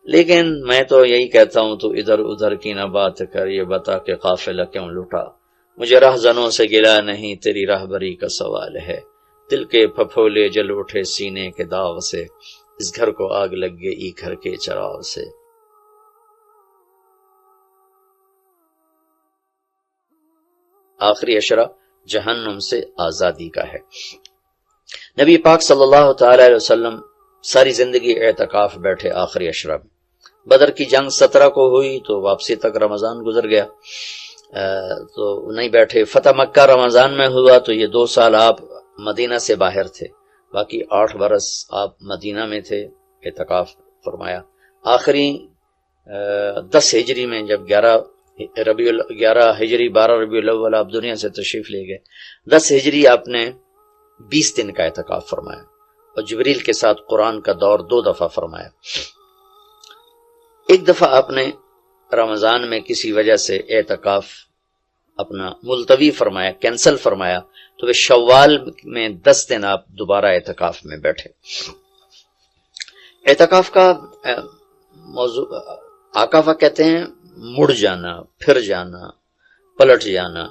لیکن میں تو یہی کہتا ہوں تو ادھر ادھر کی نہ بات کر، یہ بتا کہ قافلہ کیوں لٹا، مجھے رہزنوں سے گلا نہیں تیری راہبری کا سوال ہے، دل کے پھپھولے جل اٹھے سینے کے داغ سے، اس گھر کو آگ لگ گئی گھر کے چراغ سے۔ آخری اشرہ جہنم سے آزادی کا ہے۔ نبی پاک صلی اللہ تعالی علیہ وسلم ساری زندگی اعتکاف بیٹھے آخری اشرہ میں۔ بدر کی جنگ 17 کو ہوئی تو واپسی تک رمضان گزر گیا، تو نہیں بیٹھے۔ فتح مکہ رمضان میں ہوا تو یہ 2 سال آپ مدینہ سے باہر تھے، باقی 8 برس آپ مدینہ میں تھے، اعتکاف فرمایا۔ آخری 10 ہجری میں جب 11 ہجری 12 ربیع الاول آپ دنیا سے تشریف لے گئے، 10 ہجری آپ نے 20 دن کا اعتکاف فرمایا، اور جبریل کے ساتھ قرآن کا دور 2 دفعہ فرمایا۔ ایک دفعہ آپ نے رمضان میں کسی وجہ سے اعتکاف اپنا ملتوی فرمایا، کینسل فرمایا، تو وہ شوال میں 10 دن آپ دوبارہ اعتکاف میں بیٹھے۔ اعتکاف کا موضوع آقا کہتے ہیں مڑ جانا، پھر جانا، پلٹ جانا۔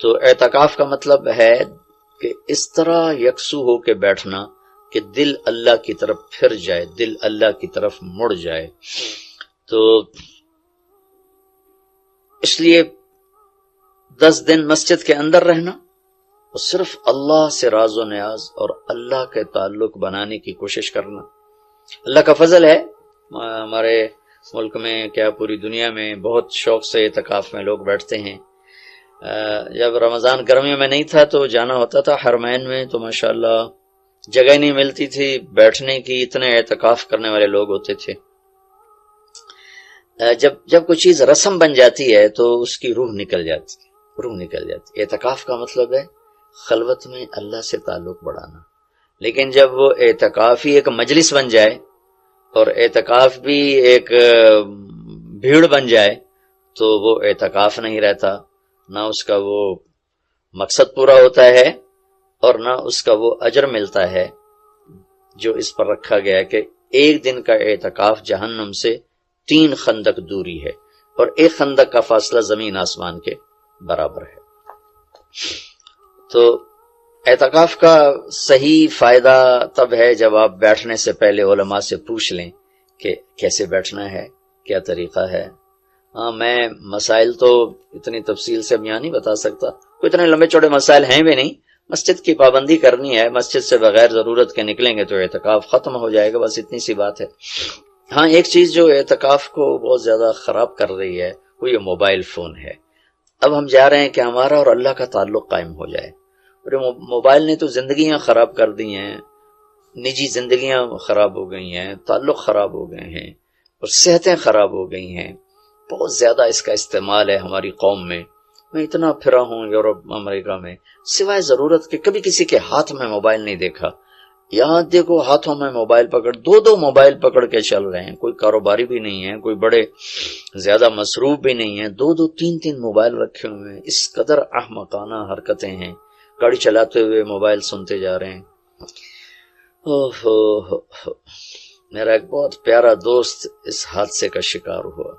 تو اعتکاف کا مطلب ہے کہ اس طرح یکسو ہو کے بیٹھنا کہ دل اللہ کی طرف پھر جائے، دل اللہ کی طرف مڑ جائے۔ تو اس لیے 10 دن مسجد کے اندر رہنا اور صرف اللہ سے راز و نیاز اور اللہ کے تعلق بنانے کی کوشش کرنا۔ اللہ کا فضل ہے، ہمارے ملک میں کیا پوری دنیا میں بہت شوق سے اعتکاف میں لوگ بیٹھتے ہیں۔ جب رمضان گرمیوں میں نہیں تھا تو جانا ہوتا تھا حرمین میں، تو ماشاءاللہ جگہ نہیں ملتی تھی بیٹھنے کی، اتنے اعتکاف کرنے والے لوگ ہوتے تھے۔ جب کوئی چیز رسم بن جاتی ہے تو اس کی روح نکل جاتی۔ اعتکاف کا مطلب ہے خلوت میں اللہ سے تعلق بڑھانا، لیکن جب وہ اعتکاف ہی ایک مجلس بن جائے اور اعتکاف بھی ایک بھیڑ بن جائے تو وہ اعتکاف نہیں رہتا، نہ اس کا وہ مقصد پورا ہوتا ہے اور نہ اس کا وہ اجر ملتا ہے جو اس پر رکھا گیا ہے کہ ایک دن کا اعتکاف جہنم سے 3 خندق دوری ہے، اور 1 خندق کا فاصلہ زمین آسمان کے برابر ہے۔ تو اعتکاف کا صحیح فائدہ تب ہے جب آپ بیٹھنے سے پہلے علماء سے پوچھ لیں کہ کیسے بیٹھنا ہے، کیا طریقہ ہے۔ میں مسائل تو اتنی تفصیل سے یہاں نہیں بتا سکتا، کوئی اتنے لمبے چوڑے مسائل ہیں بھی نہیں۔ مسجد کی پابندی کرنی ہے، مسجد سے بغیر ضرورت کے نکلیں گے تو اعتکاف ختم ہو جائے گا، بس اتنی سی بات ہے۔ ہاں ایک چیز جو اعتکاف کو بہت زیادہ خراب کر رہی ہے وہ یہ موبائل فون ہے۔ اب ہم جا رہے ہیں کہ ہمارا اور اللہ کا تعلق قائم ہو جائے، اور موبائل نے تو زندگیاں خراب کر دی ہیں، نجی زندگیاں خراب ہو گئی ہیں، تعلق خراب ہو گئے ہیں، اور صحتیں خراب ہو گئی ہیں۔ بہت زیادہ اس کا استعمال ہے ہماری قوم میں۔ میں اتنا پھرا ہوں یورپ امریکہ میں، سوائے ضرورت کے کبھی کسی کے ہاتھ میں موبائل نہیں دیکھا۔ یہاں دیکھو ہاتھوں میں موبائل پکڑ، 2 موبائل پکڑ کے چل رہے ہیں، کوئی کاروباری بھی نہیں ہے، کوئی بڑے زیادہ مصروف بھی نہیں ہے، 2 3 موبائل رکھے ہوئے ہیں۔ اس قدر احمقانہ حرکتیں ہیں، گاڑی چلاتے ہوئے موبائل سنتے جا رہے ہیں۔ میرا ایک بہت پیارا دوست اس حادثے کا شکار ہوا۔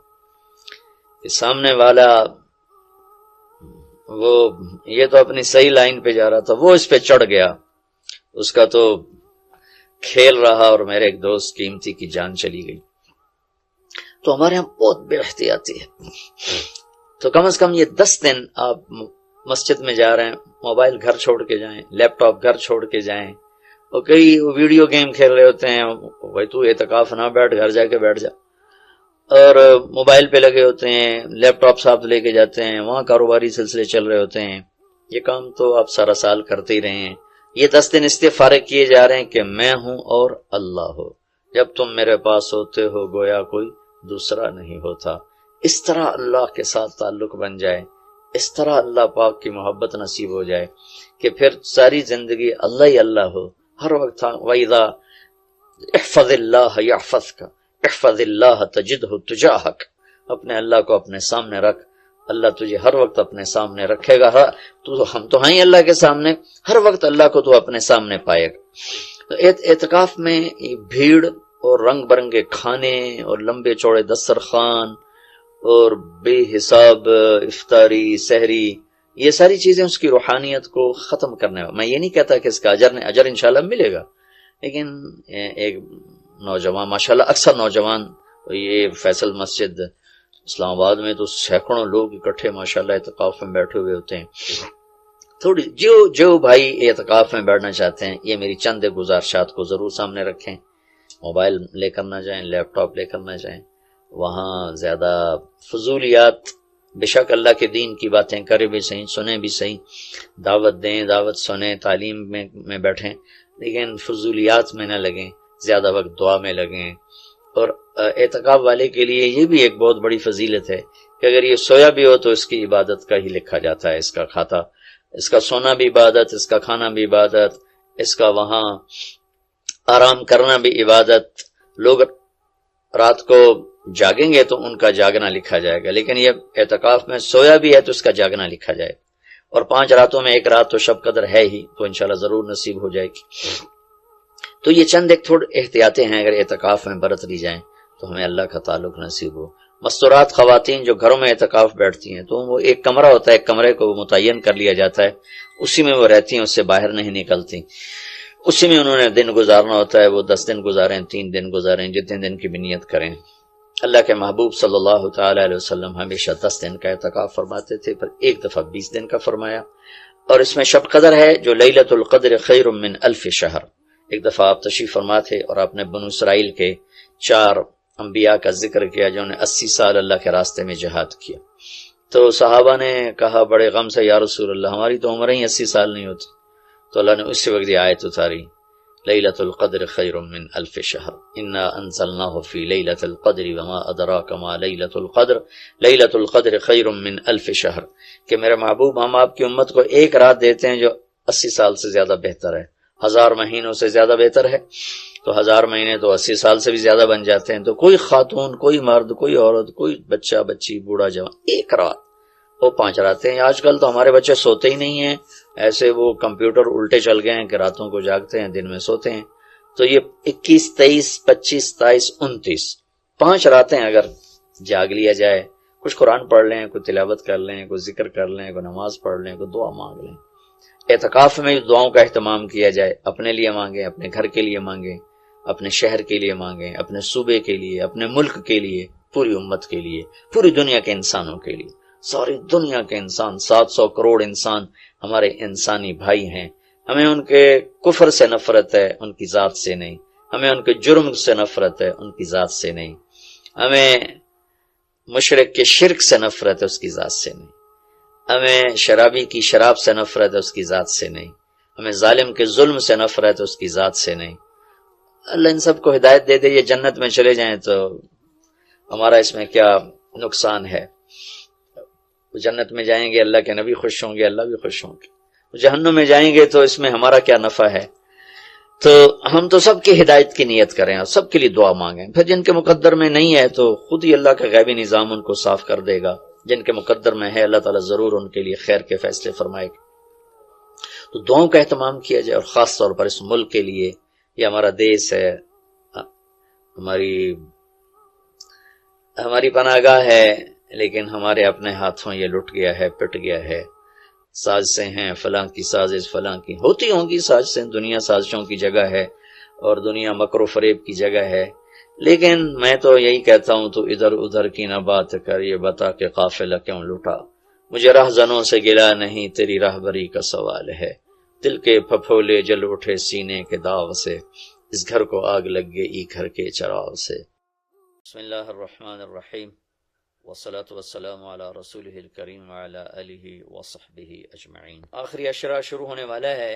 سامنے والا وہ یہ تو اپنی صحیح لائن پہ جا رہا تھا، وہ اس پہ چڑھ گیا، اس کا تو کھیل رہا اور میرے ایک دوست قیمتی کی جان چلی گئی۔ تو ہمارے یہاں بہت بے احتیاطی ہے۔ تو کم از کم یہ 10 دن آپ مسجد میں جا رہے ہیں، موبائل گھر چھوڑ کے جائیں، لیپ ٹاپ گھر چھوڑ کے جائیں، اور کئی ویڈیو گیم کھیل رہے ہوتے ہیں، بھائی تو اعتکاف نہ بیٹھ، گھر جا کے بیٹھ جا، اور موبائل پہ لگے ہوتے ہیں، لیپ ٹاپ ساتھ لے کے جاتے ہیں، وہاں کاروباری سلسلے چل رہے ہوتے ہیں۔ یہ کام تو آپ سارا سال کرتے ہی رہے ہیں۔ یہ 10 دن اس لیے فارغ کیے جا رہے ہیں کہ میں ہوں اور اللہ ہو، جب تم میرے پاس ہوتے ہو گویا کوئی دوسرا نہیں ہوتا۔ اس طرح اللہ کے ساتھ تعلق بن جائے، اس طرح اللہ پاک کی محبت نصیب ہو جائے کہ پھر ساری زندگی اللہ ہی اللہ ہو ہر وقت۔ وَإِذَا احفظ اللہ یحفظک، احفظ اللہ تجدہ تجاہک، اپنے اللہ کو اپنے سامنے رکھ، اللہ تجھے ہر وقت اپنے سامنے رکھے گا۔ ہم تو ہیں اللہ کے سامنے، ہر وقت اللہ کو تو اپنے سامنے پائے گا۔ تو اعتکاف میں بھیڑ اور رنگ برنگے کھانے اور لمبے چوڑے دسترخوان اور بے حساب افطاری سحری، یہ ساری چیزیں اس کی روحانیت کو ختم کرنے میں یہ نہیں کہتا کہ اس کا اجر انشاءاللہ ملے گا، لیکن ایک نوجوان ماشاءاللہ اکثر نوجوان، یہ فیصل مسجد اسلام آباد میں تو سینکڑوں لوگ اکٹھے ماشاءاللہ اعتکاف میں بیٹھے ہوئے ہوتے ہیں. تھوڑی جو بھائی اعتکاف میں بیٹھنا چاہتے ہیں یہ میری چند گزارشات کو ضرور سامنے رکھیں. موبائل لے کر نہ جائیں، لیپ ٹاپ لے کر نہ جائیں، وہاں زیادہ فضولیات، بے شک اللہ کے دین کی باتیں کریں بھی صحیح، سنیں بھی صحیح، دعوت دیں، دعوت سنیں، تعلیم میں بیٹھیں، لیکن فضولیات میں نہ لگیں، زیادہ وقت دعا میں لگیں. اور اعتکاف والے کے لیے یہ بھی ایک بہت بڑی فضیلت ہے کہ اگر یہ سویا بھی ہو تو اس کی عبادت کا ہی لکھا جاتا ہے، اس کا سونا بھی عبادت، اس کا کھانا بھی عبادت، اس کا وہاں آرام کرنا بھی عبادت. لوگ رات کو جاگیں گے تو ان کا جاگنا لکھا جائے گا، لیکن یہ اعتکاف میں سویا بھی ہے تو اس کا جاگنا لکھا جائے گا. اور 5 راتوں میں ایک رات تو شب قدر ہے ہی، تو انشاءاللہ ضرور نصیب ہو جائے گی. تو یہ چند ایک تھوڑے احتیاطیں ہیں، اگر اعتکاف میں برت لی جائیں تو ہمیں اللہ کا تعلق نصیب ہو. مستورات خواتین جو گھروں میں اعتکاف بیٹھتی ہیں تو وہ ایک کمرہ ہوتا ہے، ایک کمرے کو متعین کر لیا جاتا ہے، اسی میں وہ رہتی ہیں، اس سے باہر نہیں نکلتی. اسی میں انہوں نے دن گزارنا ہوتا ہے، وہ 10 دن گزاریں، 3 دن گزاریں، جتنے دن کی بھی نیت کریں. اللہ کے محبوب صلی اللہ تعالی علیہ وسلم ہمیشہ 10 دن کا اعتکاف فرماتے تھے، پھر ایک دفعہ 20 دن کا فرمایا. اور اس میں شب قدر ہے جو لیلۃ القدر خیر من 1000 شہر. ایک دفعہ آپ تشریف فرما تھے اور آپ نے بنو اسرائیل کے 4 انبیاء کا ذکر کیا جنہوں نے 80 سال اللہ کے راستے میں جہاد کیا. تو صحابہ نے کہا بڑے غم سے، یا رسول اللہ ہماری تو عمریں ہی 80 سال نہیں ہوتی. تو اللہ نے اسی وقت یہ آیت اتاری، لیلۃ القدر خیر من 1000 شہر انا انزلناہ فی لیلۃ القدر وما ادراک ما لیلۃ القدر لیلۃ القدر خیر من 1000 شہر، کہ میرے محبوب ہم آپ کی امت کو ایک رات دیتے ہیں جو 80 سال سے زیادہ بہتر ہے، 1000 مہینوں سے زیادہ بہتر ہے. تو 1000 مہینے تو 80 سال سے بھی زیادہ بن جاتے ہیں. تو کوئی خاتون، کوئی مرد، کوئی عورت، کوئی بچہ بچی، بوڑھا جوان، ایک رات، وہ 5 راتیں ہیں. آج کل تو ہمارے بچے سوتے ہی نہیں ہیں، ایسے وہ کمپیوٹر الٹے چل گئے ہیں کہ راتوں کو جاگتے ہیں، دن میں سوتے ہیں. تو یہ 21، 23، 25، 27، 29 5 راتیں اگر جاگ لیا جائے، کچھ قرآن پڑھ لیں، کوئی تلاوت کر لیں، کوئی ذکر کر لیں، کوئی نماز پڑھ لیں، کوئی دعا مانگ لیں. اعتکاف میں دعاؤں کا اہتمام کیا جائے، اپنے لیے مانگیں، اپنے گھر کے لیے مانگیں، اپنے شہر کے لیے مانگیں، اپنے صوبے کے لیے، اپنے ملک کے لیے، پوری امت کے لیے، پوری دنیا کے انسانوں کے لیے. ساری دنیا کے انسان، 700 کروڑ انسان ہمارے انسانی بھائی ہیں. ہمیں ان کے کفر سے نفرت ہے، ان کی ذات سے نہیں. ہمیں ان کے جرم سے نفرت ہے، ان کی ذات سے نہیں. ہمیں مشرک کے شرک سے نفرت ہے، اس کی ذات سے نہیں. ہمیں شرابی کی شراب سے نفرت ہے، اس کی ذات سے نہیں. ہمیں ظالم کے ظلم سے نفرت ہے، اس کی ذات سے نہیں. اللہ ان سب کو ہدایت دے دے، یہ جنت میں چلے جائیں تو ہمارا اس میں کیا نقصان ہے. جنت میں جائیں گے اللہ کے نبی خوش ہوں گے، اللہ بھی خوش ہوں گے. جہنم میں جائیں گے تو اس میں ہمارا کیا نفع ہے. تو ہم تو سب کی ہدایت کی نیت کریں اور سب کے لیے دعا مانگیں. پھر جن کے مقدر میں نہیں ہے تو خود ہی اللہ کا غیبی نظام ان کو صاف کر دے گا. جن کے مقدر میں ہے اللہ تعالیٰ ضرور ان کے لیے خیر کے فیصلے فرمائے گا. تو دعاؤں کا اہتمام کیا جائے، اور خاص طور پر اس ملک کے لیے. یہ ہمارا دیس ہے، ہماری پناہ گاہ ہے، لیکن ہمارے اپنے ہاتھوں یہ لٹ گیا ہے، پٹ گیا ہے. سازشیں ہیں، فلاں کی سازش، فلاں کی ہوتی ہوں گی سازشیں. دنیا سازشوں کی جگہ ہے اور دنیا مکر و فریب کی جگہ ہے. لیکن میں تو یہی کہتا ہوں، تو ادھر ادھر کی نہ بات کر، یہ بتا کہ قافلہ کیوں لٹا. مجھے رہزنوں سے گلا نہیں، تیری راہبری کا سوال ہے. دل کے پھپھولے جل اٹھے سینے کے داغ سے، اس گھر کو آگ لگ گئی گھر کے چراغ سے. بسم اللہ الرحمن الرحیم، والصلاة والسلام علی رسولہ الکریم وعلی آلہ وصحبہ اجمعین. آخری عشرہ شروع ہونے والا ہے.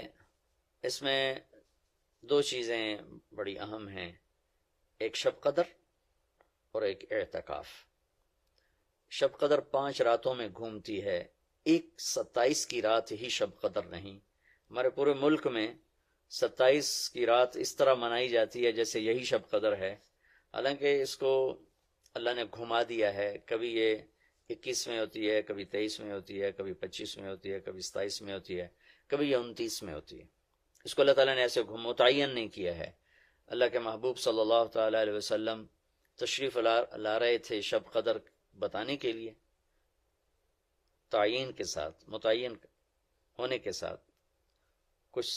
اس میں 2 چیزیں بڑی اہم ہیں، ایک شب قدر اور ایک اعتکاف. شب قدر 5 راتوں میں گھومتی ہے، ایک 27 کی رات ہی شب قدر نہیں. ہمارے پورے ملک میں 27 کی رات اس طرح منائی جاتی ہے جیسے یہی شب قدر ہے، حالانکہ اس کو اللہ نے گھما دیا ہے. کبھی یہ 21 میں ہوتی ہے، کبھی 23 میں ہوتی ہے، کبھی 25 میں ہوتی ہے، کبھی 27 میں ہوتی ہے، کبھی یہ 29 میں ہوتی ہے. اس کو اللہ تعالیٰ نے ایسے متعین نہیں کیا ہے. اللہ کے محبوب صلی اللہ تعالی علیہ وسلم تشریف لا رہے تھے شب قدر بتانے کے لیے، تعین کے ساتھ، متعین ہونے کے ساتھ، کچھ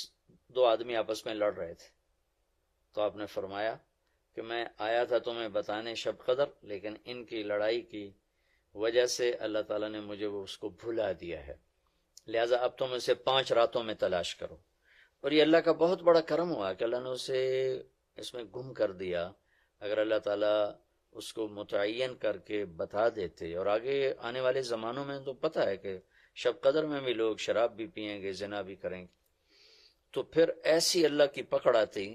دو آدمی آپس میں لڑ رہے تھے، تو آپ نے فرمایا کہ میں آیا تھا تمہیں بتانے شب قدر، لیکن ان کی لڑائی کی وجہ سے اللہ تعالیٰ نے مجھے وہ اس کو بھلا دیا ہے، لہٰذا اب تم اسے 5 راتوں میں تلاش کرو۔ اور یہ اللہ کا بہت بڑا کرم ہوا کہ اللہ نے اسے اس میں گم کر دیا۔ اگر اللہ تعالیٰ اس کو متعین کر کے بتا دیتے، اور آگے آنے والے زمانوں میں تو پتہ ہے کہ شب قدر میں بھی لوگ شراب بھی پئیں گے، زنا بھی کریں گے، تو پھر ایسی اللہ کی پکڑ آتی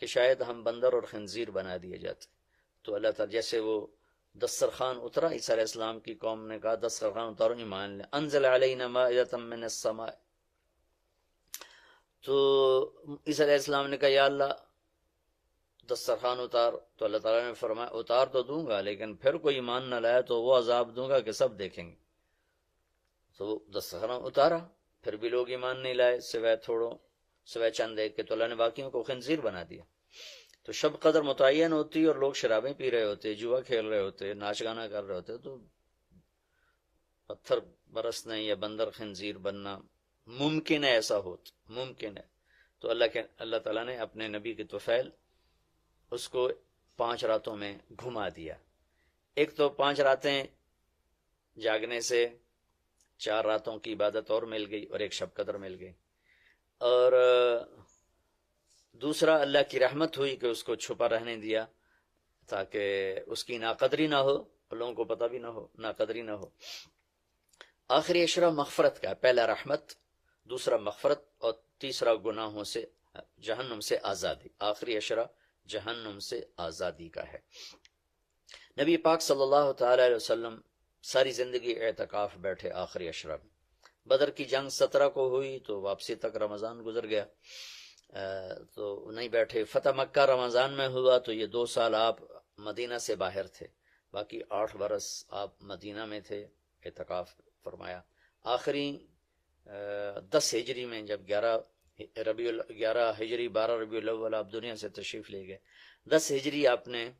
کہ شاید ہم بندر اور خنزیر بنا دیے جاتے۔ تو اللہ تعالیٰ جیسے وہ دسترخوان اترا، عیسیٰ علیہ السلام کی قوم نے کہا دسترخوان اتارو، ایمان لیں، انزل علینا مائدۃ من السماء، تو عیسیٰ علیہ السلام نے کہا یا اللہ دسترخوان اتار، تو اللہ تعالیٰ نے فرمایا اتار تو دوں گا، لیکن پھر کوئی ایمان نہ لایا تو وہ عذاب دوں گا کہ سب دیکھیں گے۔ تو دسترخوان اتارا، پھر بھی لوگ ایمان نہیں لائے، سوائے چند ایک کے، تو اللہ نے باقیوں کو خنزیر بنا دیا۔ تو شب قدر متعین ہوتی اور لوگ شرابیں پی رہے ہوتے، جوا کھیل رہے ہوتے، ناچ گانا کر رہے ہوتے، تو پتھر برسنے یا بندر خنزیر بننا ممکن ہے، ایسا ممکن ہے۔ تو اللہ تعالیٰ نے اپنے نبی کی طفیل اس کو 5 راتوں میں گھما دیا۔ ایک تو 5 راتیں جاگنے سے 4 راتوں کی عبادت اور مل گئی، اور ایک شب قدر مل گئی، اور دوسرا اللہ کی رحمت ہوئی کہ اس کو چھپا رہنے دیا تاکہ اس کی ناقدری نہ ہو، لوگوں کو پتہ بھی نہ ہو، ناقدری نہ ہو۔ آخری عشرہ مغفرت کا ہے، پہلا رحمت، دوسرا مغفرت، اور تیسرا گناہوں سے جہنم سے آزادی۔ آخری عشرہ جہنم سے آزادی کا ہے۔ نبی پاک صلی اللہ تعالی علیہ وسلم ساری زندگی اعتکاف بیٹھے آخری عشرہ میں۔ بدر کی جنگ 17 کو ہوئی تو واپسی تک رمضان گزر گیا، تو نہیں بیٹھے۔ فتح مکہ رمضان میں ہوا تو یہ 2 سال آپ مدینہ سے باہر تھے، باقی 8 برس آپ مدینہ میں تھے، اعتکاف فرمایا۔ آخری 10 ہجری میں جب 11 ہجری 12 ربیع الاول آپ دنیا سے تشریف لے گئے، 10 ہجری آپ نے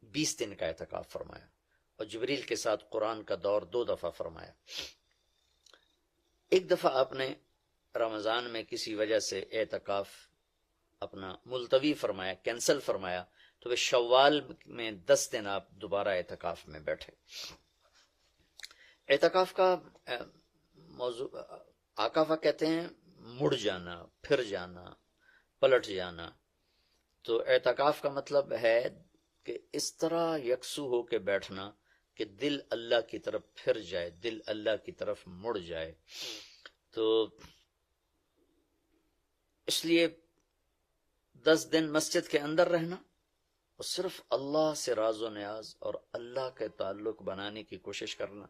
20 دن کا اعتکاف فرمایا، اور جبریل کے ساتھ قرآن کا دور 2 دفعہ فرمایا۔ ایک دفعہ آپ نے رمضان میں کسی وجہ سے اعتکاف اپنا ملتوی فرمایا، کینسل فرمایا، تو وہ شوال میں 10 دن آپ دوبارہ اعتکاف میں بیٹھے۔ اعتکاف کا موضوع آکافہ کہتے ہیں مڑ جانا، پھر جانا، پلٹ جانا۔ تو اعتکاف کا مطلب ہے کہ اس طرح یکسو ہو کے بیٹھنا کہ دل اللہ کی طرف پھر جائے، دل اللہ کی طرف مڑ جائے۔ تو اس لیے 10 دن مسجد کے اندر رہنا اور صرف اللہ سے راز و نیاز اور اللہ کے تعلق بنانے کی کوشش کرنا۔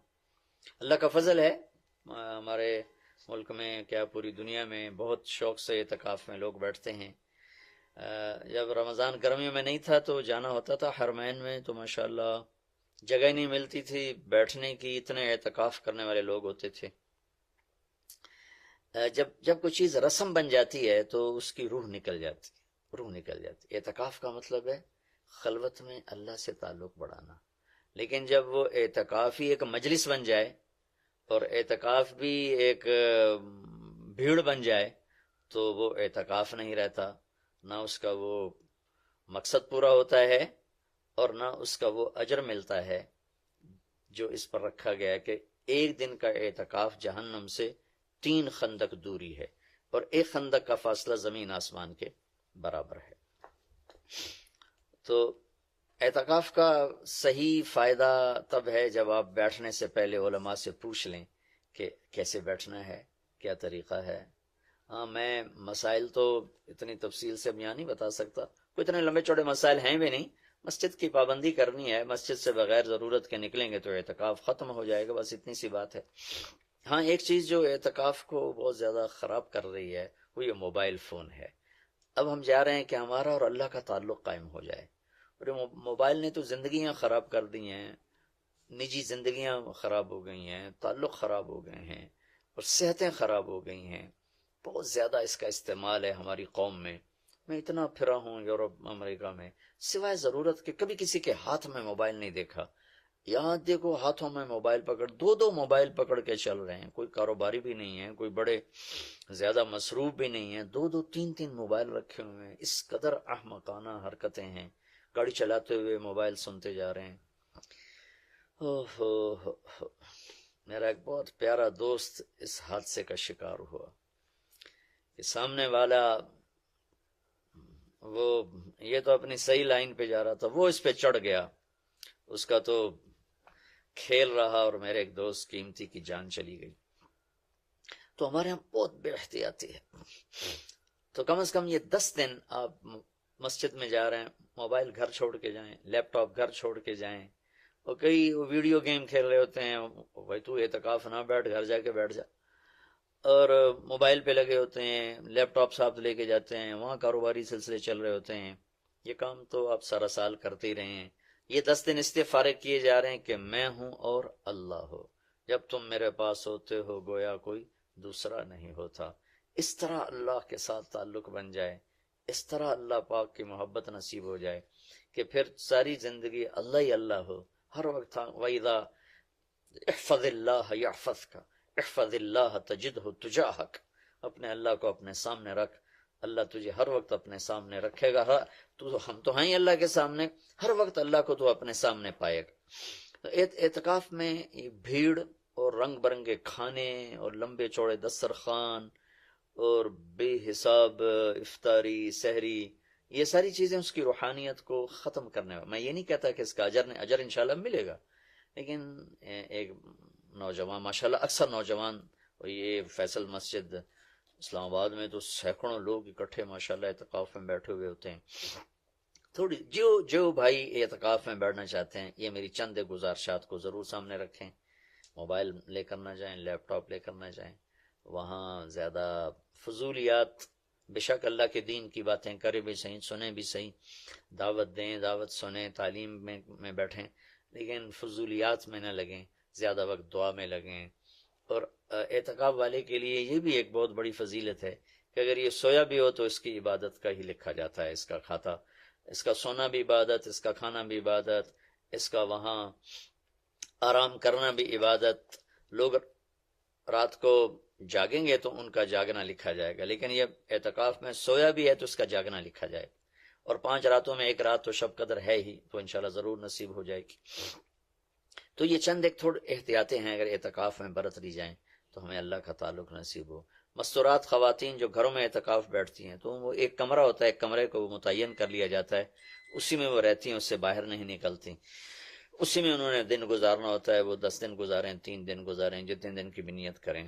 اللہ کا فضل ہے، ہمارے ملک میں کیا پوری دنیا میں بہت شوق سے اعتکاف میں لوگ بیٹھتے ہیں۔ جب رمضان گرمیوں میں نہیں تھا تو جانا ہوتا تھا حرمین میں، تو ماشاءاللہ جگہ نہیں ملتی تھی بیٹھنے کی، اتنے اعتکاف کرنے والے لوگ ہوتے تھے۔ جب کوئی چیز رسم بن جاتی ہے تو اس کی روح نکل جاتی۔ اعتکاف کا مطلب ہے خلوت میں اللہ سے تعلق بڑھانا، لیکن جب وہ اعتکاف ہی ایک مجلس بن جائے اور اعتکاف بھی ایک بھیڑ بن جائے تو وہ اعتکاف نہیں رہتا، نہ اس کا وہ مقصد پورا ہوتا ہے اور نہ اس کا وہ اجر ملتا ہے جو اس پر رکھا گیا ہے کہ 1 دن کا اعتکاف جہنم سے 3 خندق دوری ہے، اور 1 خندق کا فاصلہ زمین آسمان کے برابر ہے۔ تو اعتکاف کا صحیح فائدہ تب ہے جب آپ بیٹھنے سے پہلے علماء سے پوچھ لیں کہ کیسے بیٹھنا ہے، کیا طریقہ ہے۔ ہاں، میں مسائل تو اتنی تفصیل سے بیان نہیں بتا سکتا، کوئی اتنے لمبے چوڑے مسائل ہیں بھی نہیں۔ مسجد کی پابندی کرنی ہے، مسجد سے بغیر ضرورت کے نکلیں گے تو اعتکاف ختم ہو جائے گا، بس اتنی سی بات ہے۔ ہاں، ایک چیز جو اعتکاف کو بہت زیادہ خراب کر رہی ہے وہ یہ موبائل فون ہے۔ اب ہم چاہ رہے ہیں کہ ہمارا اور اللہ کا تعلق قائم ہو جائے، اور موبائل نے تو زندگیاں خراب کر دی ہیں، نجی زندگیاں خراب ہو گئی ہیں، تعلق خراب ہو گئے ہیں، اور صحتیں خراب ہو گئی ہیں۔ بہت زیادہ اس کا استعمال ہے ہماری قوم میں، میں اتنا پھرا ہوں یورپ امریکہ میں، سوائے ضرورت کے کبھی کسی کے ہاتھ میں موبائل نہیں دیکھا۔ یہاں دیکھو ہاتھوں میں موبائل پکڑ، دو دو موبائل پکڑ کے چل رہے ہیں، کوئی کاروباری بھی نہیں ہے، کوئی بڑے زیادہ مصروف بھی نہیں ہے، دو دو تین تین موبائل رکھے ہوئے ہیں۔ اس قدر احمقانہ حرکتیں ہیں، گاڑی چلاتے ہوئے موبائل سنتے جا رہے ہیں۔ میرا ایک بہت پیارا دوست اس حادثے کا شکار ہوا کہ سامنے والا وہ یہ تو اپنی صحیح لائن پہ جا رہا تھا، وہ اس پہ چڑھ گیا، اس کا تو کھیل رہا اور میرے ایک دوست قیمتی کی جان چلی گئی۔ تو ہمارے یہاں بہت بے احتیاطی ہے۔ تو کم از کم یہ 10 دن آپ مسجد میں جا رہے ہیں، موبائل گھر چھوڑ کے جائیں، لیپ ٹاپ گھر چھوڑ کے جائیں، اور کئی ویڈیو گیم کھیل رہے ہوتے ہیں، بھائی تو اعتکاف نہ بیٹھ، گھر جا کے بیٹھ جا، اور موبائل پہ لگے ہوتے ہیں، لیپ ٹاپ ساتھ لے کے جاتے ہیں، وہاں کاروباری سلسلے چل رہے ہوتے ہیں۔ یہ کام تو آپ سارا سال کرتے ہی رہے ہیں۔ یہ 10 دن اس لیے فارغ کیے جا رہے ہیں کہ میں ہوں اور اللہ ہو، جب تم میرے پاس ہوتے ہو گویا کوئی دوسرا نہیں ہوتا۔ اس طرح اللہ کے ساتھ تعلق بن جائے، اس طرح اللہ پاک کی محبت نصیب ہو جائے کہ پھر ساری زندگی اللہ ہی اللہ ہو، ہر وقت۔ وَإِذَا احفظ اللہ یحفظک، احفظ اللہ تجدہ تجاہک، اپنے اللہ کو اپنے سامنے رکھ، اللہ تجھے ہر وقت اپنے سامنے رکھے گا۔ ہم تو ہیں اللہ کے سامنے، ہر وقت اللہ کو تو اپنے سامنے پائے گا۔ اعتکاف میں بھیڑ اور رنگ برنگے کھانے اور لمبے چوڑے دسترخوان اور بے حساب افطاری سحری، یہ ساری چیزیں اس کی روحانیت کو ختم کرنے میں، میں یہ نہیں کہتا کہ اس کا اجر انشاءاللہ ملے گا، لیکن ایک نوجوان ماشاءاللہ اکثر نوجوان، اور یہ فیصل مسجد اسلام آباد میں تو سینکڑوں لوگ اکٹھے ماشاءاللہ اعتکاف میں بیٹھے ہوئے ہوتے ہیں۔ تھوڑی جو بھائی اعتکاف میں بیٹھنا چاہتے ہیں، یہ میری چند گزارشات کو ضرور سامنے رکھیں۔ موبائل لے کر نہ جائیں، لیپ ٹاپ لے کر نہ جائیں، وہاں زیادہ فضولیات، بے شک اللہ کے دین کی باتیں کریں بھی صحیح، سنیں بھی صحیح، دعوت دیں، دعوت سنیں، تعلیم میں بیٹھیں، لیکن فضولیات میں نہ لگیں، زیادہ وقت دعا میں لگیں۔ اور اعتکاف والے کے لیے یہ بھی ایک بہت بڑی فضیلت ہے کہ اگر یہ سویا بھی ہو تو اس کی عبادت کا ہی لکھا جاتا ہے، اس کا کھاتا، اس کا سونا بھی عبادت، اس کا کھانا بھی عبادت، اس کا وہاں آرام کرنا بھی عبادت۔ لوگ رات کو جاگیں گے تو ان کا جاگنا لکھا جائے گا، لیکن یہ اعتکاف میں سویا بھی ہے تو اس کا جاگنا لکھا جائے گا۔ اور 5 راتوں میں ایک رات تو شب قدر ہے ہی، تو انشاءاللہ ضرور نصیب ہو جائے گی۔ تو یہ چند ایک تھوڑے احتیاطیں ہیں، اگر اعتکاف میں برت لی جائیں تو ہمیں اللہ کا تعلق نصیب ہو۔ مستورات خواتین جو گھروں میں اعتکاف بیٹھتی ہیں تو وہ ایک کمرہ ہوتا ہے، ایک کمرے کو متعین کر لیا جاتا ہے، اسی میں وہ رہتی ہیں، اس سے باہر نہیں نکلتی، اسی میں انہوں نے دن گزارنا ہوتا ہے۔ وہ 10 دن گزاریں، 3 دن گزاریں، جتنے دن کی بھی نیت کریں۔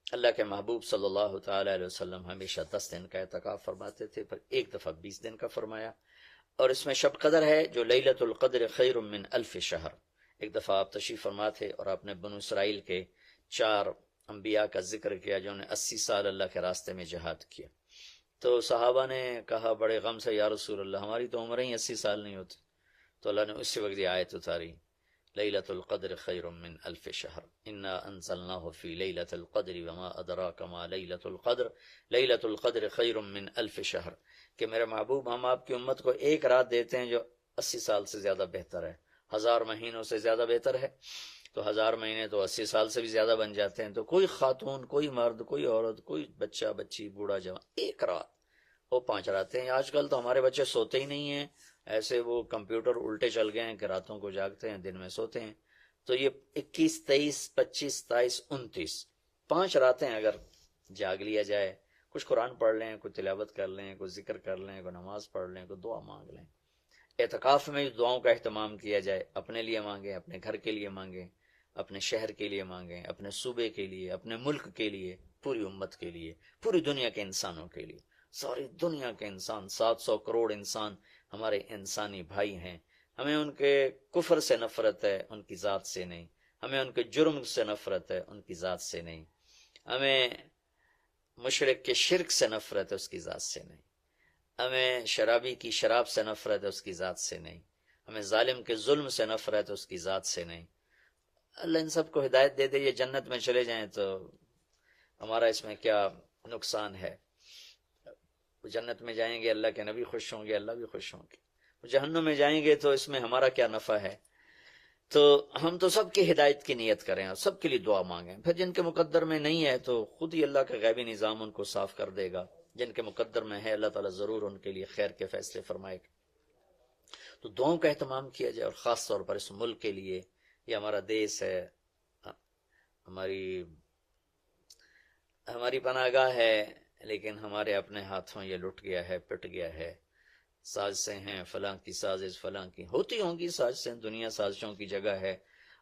اللہ کے محبوب صلی اللہ تعالی علیہ وسلم ہمیشہ 10 دن کا اعتکاف فرماتے تھے، پھر ایک دفعہ 20 دن کا فرمایا۔ اور اس میں شب قدر ہے جو لیلۃ القدر خیر من 1000 شہر۔ ایک دفعہ آپ تشریف فرما تھے اور آپ نے بنو اسرائیل کے 4 انبیاء کا ذکر کیا جنہوں نے 80 سال اللہ کے راستے میں جہاد کیا۔ تو صحابہ نے کہا بڑے غم سے، یا رسول اللہ ہماری تو عمریں ہی 80 سال نہیں ہوتی۔ تو اللہ نے اسی وقت یہ آیت اتاری، لیلۃ القدر خیر من 1000 شہر، انا انزلناہ فی لیلۃ القدر وما ادراک ما لیلۃ القدر، لیلۃ القدر خیر من 1000 شہر، کہ میرے محبوب ہم آپ کی امت کو ایک رات دیتے ہیں جو 80 سال سے زیادہ بہتر ہے، 1000 مہینوں سے زیادہ بہتر ہے۔ تو 1000 مہینے تو 80 سال سے بھی زیادہ بن جاتے ہیں۔ تو کوئی خاتون، کوئی مرد، کوئی عورت، کوئی بچہ بچی، بوڑھا جوان، ایک رات، وہ 5 راتیں ہیں۔ آج کل تو ہمارے بچے سوتے ہی نہیں ہیں، ایسے وہ کمپیوٹر الٹے چل گئے ہیں کہ راتوں کو جاگتے ہیں، دن میں سوتے ہیں۔ تو یہ 21، 23، 25، 27، 29 5 راتیں اگر جاگ لیا جائے، کچھ قرآن پڑھ لیں، کوئی تلاوت کر لیں، کوئی ذکر کر لیں، کوئی نماز پڑھ لیں، کوئی دعا مانگ لیں۔ اعتکاف میں دعاؤں کا اہتمام کیا جائے، اپنے لیے مانگیں، اپنے گھر کے لیے مانگیں، اپنے شہر کے لیے مانگیں، اپنے صوبے کے لیے، اپنے ملک کے لیے، پوری امت کے لیے، پوری دنیا کے انسانوں کے لیے۔ ساری دنیا کے انسان، 700 کروڑ انسان ہمارے انسانی بھائی ہیں۔ ہمیں ان کے کفر سے نفرت ہے، ان کی ذات سے نہیں۔ ہمیں ان کے جرم سے نفرت ہے، ان کی ذات سے نہیں۔ ہمیں مشرک کے شرک سے نفرت ہے، اس کی ذات سے نہیں۔ ہمیں شرابی کی شراب سے نفرت ہے، اس کی ذات سے نہیں۔ ہمیں ظالم کے ظلم سے نفرت ہے، اس کی ذات سے نہیں۔ اللہ ان سب کو ہدایت دے دے، یہ جنت میں چلے جائیں تو ہمارا اس میں کیا نقصان ہے۔ وہ جنت میں جائیں گے اللہ کے نبی خوش ہوں گے، اللہ بھی خوش ہوں گے، وہ جہنم میں جائیں گے تو اس میں ہمارا کیا نفع ہے؟ تو ہم تو سب کی ہدایت کی نیت کریں اور سب کے لیے دعا مانگیں، پھر جن کے مقدر میں نہیں ہے تو خود ہی اللہ کا غیبی نظام ان کو صاف کر دے گا، جن کے مقدر میں ہے اللہ تعالیٰ ضرور ان کے لیے خیر کے فیصلے فرمائے گا۔ تو دعاؤں کا اہتمام کیا جائے، اور خاص طور پر اس ملک کے لیے، یہ ہمارا دیس ہے، ہماری پناہ گاہ ہے، لیکن ہمارے اپنے ہاتھوں یہ لٹ گیا ہے، پٹ گیا ہے۔ سازشیں ہیں، فلاں کی سازش، فلاں کی ہوتی ہوں گی سازشیں، دنیا سازشوں کی جگہ ہے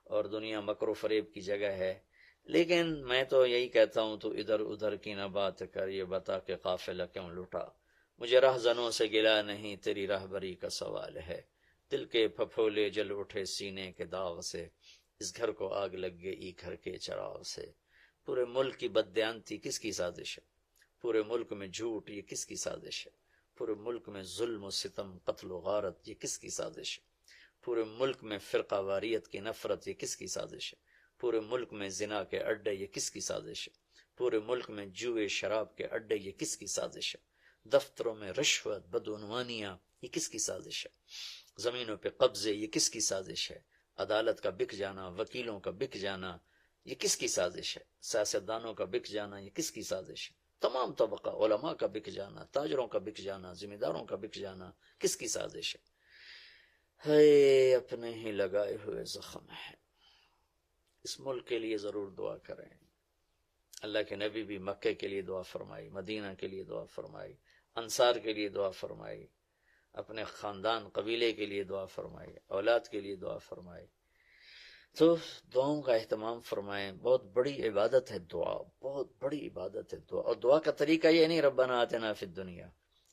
اور دنیا مکر و فریب کی جگہ ہے، لیکن میں تو یہی کہتا ہوں تو ادھر ادھر کی نہ بات کر، یہ بتا کہ قافلہ کیوں لٹا، مجھے رہزنوں سے گلا نہیں، تیری راہبری کا سوال ہے، دل کے پھپھولے جل اٹھے سینے کے داغ سے، اس گھر کو آگ لگ گئی گھر کے چراغ سے۔ پورے ملک کی بددیانتی کس کی سازش ہے؟ پورے ملک میں جھوٹ یہ کس کی سازش ہے؟ پورے ملک میں ظلم و ستم، قتل و غارت یہ کس کی سازش ہے؟ پورے ملک میں فرقہ واریت کی نفرت یہ کس کی سازش ہے؟ پورے ملک میں زنا کے اڈے یہ کس کی سازش ہے؟ پورے ملک میں جوئے شراب کے اڈے یہ کس کی سازش ہے؟ دفتروں میں رشوت، بدعنوانیاں یہ کس کی سازش ہے؟ زمینوں پہ قبضے یہ کس کی سازش ہے؟ عدالت کا بک جانا، وکیلوں کا بک جانا یہ کس کی سازش ہے؟ سیاستدانوں کا بک جانا یہ کس کی سازش ہے؟ تمام طبقہ علماء کا بک جانا، تاجروں کا بک جانا، ذمہ داروں کا بک جانا کس کی سازش ہے؟ اپنے ہی لگائے ہوئے زخم ہے۔ اس ملک کے لیے ضرور دعا کریں۔ اللہ کے نبی بھی مکے کے لیے دعا فرمائی، مدینہ کے لیے دعا فرمائی، انصار کے لیے دعا فرمائی، اپنے خاندان قبیلے کے لیے دعا فرمائی، اولاد کے لیے دعا فرمائی۔ تو دعاؤں کا اہتمام فرمائیں، بہت بڑی عبادت ہے دعا، بہت بڑی عبادت ہے دعا۔ اور دعا کا طریقہ یہ نہیں ربنا آتنا فی الدنیا،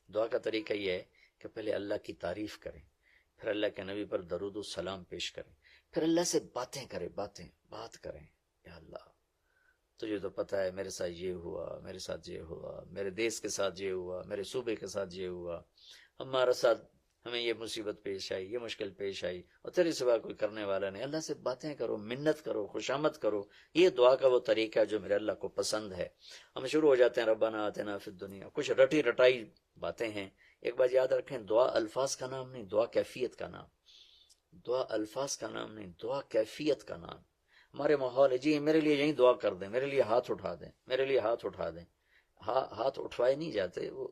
دعا کا طریقہ یہ ہے کہ پہلے اللہ کی تعریف کریں، پھر اللہ کے نبی پر درود و سلام پیش کریں، پھر اللہ سے باتیں کریں، بات کریں، یا اللہ تجھے تو پتہ ہے میرے ساتھ یہ ہوا، میرے ساتھ یہ ہوا، میرے دیس کے ساتھ یہ ہوا، میرے صوبے کے ساتھ یہ ہوا، ہمارا ساتھ ہمیں یہ مصیبت پیش آئی، یہ مشکل پیش آئی، اور تیرے سوا کوئی کرنے والا نہیں۔ اللہ سے باتیں کرو، منت کرو، خوشامد کرو، یہ دعا کا وہ طریقہ ہے جو میرے اللہ کو پسند ہے۔ ہم شروع ہو جاتے ہیں ربنا آتنا فی الدنیا، کچھ رٹی رٹائی باتیں ہیں۔ ایک بات یاد رکھیں، دعا الفاظ کا نام نہیں، دعا کیفیت کا نام، دعا الفاظ کا نام نہیں، دعا کیفیت کا نام۔ ہمارے ماحول ہے جی میرے لیے یہیں دعا کر دیں، میرے لیے ہاتھ اٹھا دیں، میرے لیے ہاتھ اٹھا دیں، ہاتھ اٹھوائے نہیں جاتے، وہ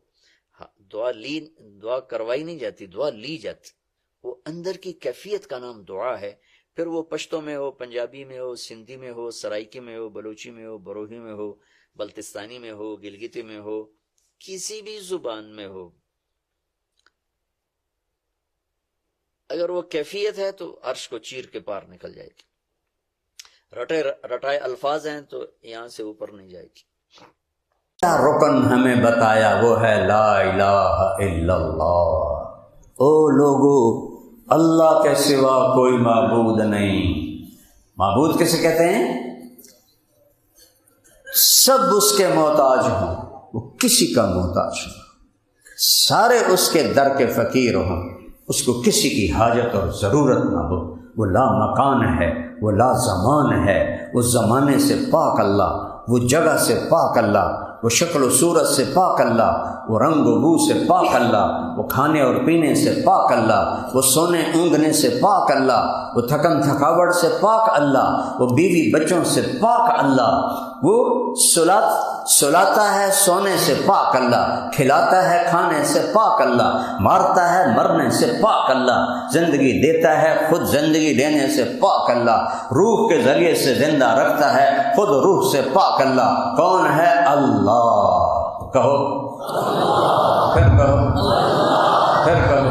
دعا کروائی نہیں جاتی، دعا لی جاتی، وہ اندر کی کیفیت کا نام دعا ہے۔ پھر وہ پشتو میں ہو، پنجابی میں ہو، سندھی میں ہو، سرائکی میں ہو، بلوچی میں ہو، بروہی میں ہو، بلتستانی میں ہو، گلگتی میں ہو، کسی بھی زبان میں ہو، اگر وہ کیفیت ہے تو عرش کو چیر کے پار نکل جائے گی۔ رٹائے الفاظ ہیں تو یہاں سے اوپر نہیں جائے گی۔ کیا رکن ہمیں بتایا وہ ہے لا الہ الا اللہ۔ او لوگو، اللہ کے سوا کوئی معبود نہیں۔ معبود کسے کہتے ہیں؟ سب اس کے محتاج ہوں، وہ کسی کا محتاج ہوں، سارے اس کے در کے فقیر ہوں، اس کو کسی کی حاجت اور ضرورت نہ ہو۔ وہ لا مکان ہے، وہ لا زمان ہے، وہ زمانے سے پاک اللہ، وہ جگہ سے پاک اللہ، وہ شکل و صورت سے پاک اللہ، وہ رنگ و بو سے پاک اللہ، وہ کھانے اور پینے سے پاک اللہ، وہ سونے اونگنے سے پاک اللہ، وہ تھکن تھکاوٹ سے پاک اللہ، وہ بیوی بچوں سے پاک اللہ، وہ سلاتا ہے سونے سے پاک اللہ، کھلاتا ہے کھانے سے پاک اللہ، مارتا ہے مرنے سے پاک اللہ، زندگی دیتا ہے خود زندگی دینے سے پاک اللہ، روح کے ذریعے سے زندہ رکھتا ہے خود روح سے پاک اللہ۔ کون ہے؟ اللہ۔ کہو پھر کہو پھر کہو۔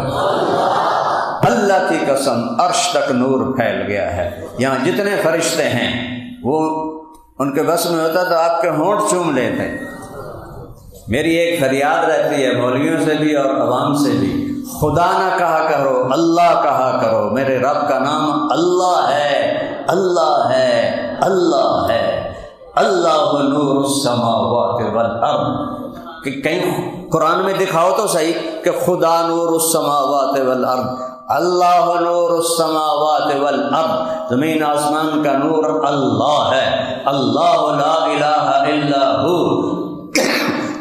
اللہ کی قسم عرش تک نور پھیل گیا ہے، یہاں جتنے فرشتے ہیں وہ ان کے بس میں ہوتا تو آپ کے ہونٹ چوم لیتے۔ میری ایک فریاد رہتی ہے مولویوں سے بھی اور عوام سے بھی، خدا نہ کہا کرو، اللہ کہا کرو۔ میرے رب کا نام اللہ ہے، اللہ ہے، اللہ ہے۔ اللہ نور السماوات والارض، کہ کہیں قرآن میں دکھاؤ تو صحیح کہ خدا نور السماوات والارض، اللہ نور السماوات والارض، زمین آسمان کا نور اللہ ہے۔ اللہ لا الہ الا ہو،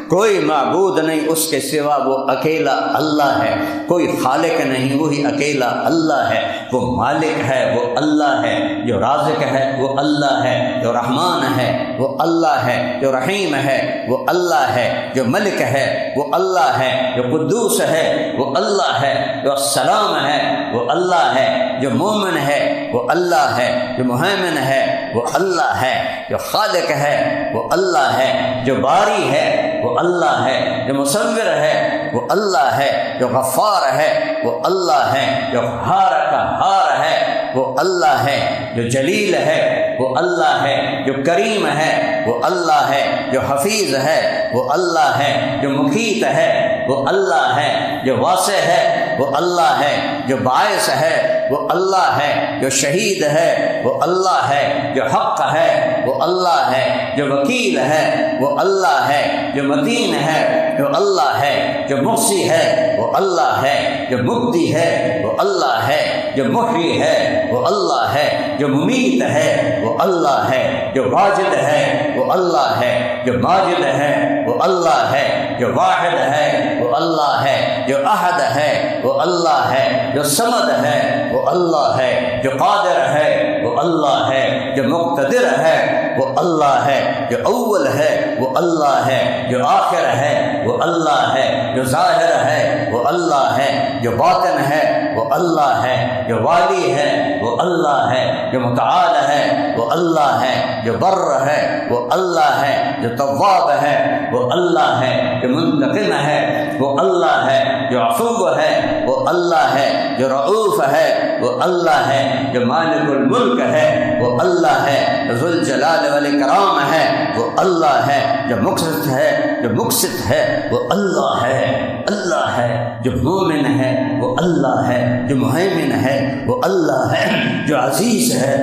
کوئی معبود نہیں اس کے سوا، وہ اکیلا اللہ ہے، کوئی خالق نہیں، وہی اکیلا اللہ ہے، وہ مالک ہے، وہ اللہ ہے، جو رازق ہے وہ اللہ ہے، جو رحمان ہے وہ اللہ ہے، جو رحیم ہے وہ اللہ ہے، جو ملک ہے وہ اللہ ہے، جو قدوس ہے وہ اللہ ہے، جو السلام ہے وہ اللہ ہے، جو مومن ہے وہ اللہ ہے، جو مہیمن ہے وہ اللہ ہے، جو خالق ہے وہ اللہ ہے، جو باری ہے وہ اللہ ہے، جو مصور ہے وہ اللہ ہے، جو غفار ہے وہ اللہ ہے، جو قہار کا قہار ہے وہ اللہ ہے، جو جلیل ہے وہ اللہ ہے، جو کریم ہے وہ اللہ ہے، جو حفیظ ہے وہ اللہ ہے، جو مقیت ہے وہ اللہ ہے، جو واسع ہے وہ اللہ ہے، جو باعث ہے وہ اللہ ہے، جو شہید ہے وہ اللہ ہے، جو حق ہے وہ اللہ ہے، جو وکیل ہے وہ اللہ ہے، جو متین ہے وہ اللہ ہے، جو محصی ہے وہ اللہ ہے، جو مبدی ہے وہ اللہ ہے، جو محیی ہے وہ اللہ ہے، جو ممیت ہے وہ اللہ ہے، جو واجد ہے وہ اللہ ہے، جو ماجد ہے وہ اللہ ہے، جو واحد ہے وہ اللہ ہے، جو احد ہے وہ اللہ ہے، جو صمد ہے وہ اللہ ہے، جو قادر ہے وہ اللہ ہے، جو مقتدر ہے وہ اللہ ہے، جو اول ہے وہ اللہ ہے، جو آخر ہے وہ اللہ ہے، جو ظاہر ہے وہ اللہ ہے، جو باطن ہے وہ اللہ ہے، جو والی ہے وہ اللہ ہے، جو متعال ہے وہ اللہ ہے، جو بر ہے وہ اللہ ہے، جو تواب ہے وہ اللہ ہے، جو منتقم ہے وہ اللہ ہے، جو عفو ہے وہ اللہ ہے، جو رؤوف ہے وہ اللہ ہے، جو مالک الملک ہے وہ اللہ ہے، جو ذو الجلال والاکرام ہے وہ اللہ ہے، جو مقسط ہے جو مقسط ہے وہ اللہ ہے، اللہ ہے، جو مومن ہے وہ اللہ ہے، جو مہیمن ہے وہ اللہ ہے، جو عزیز ہے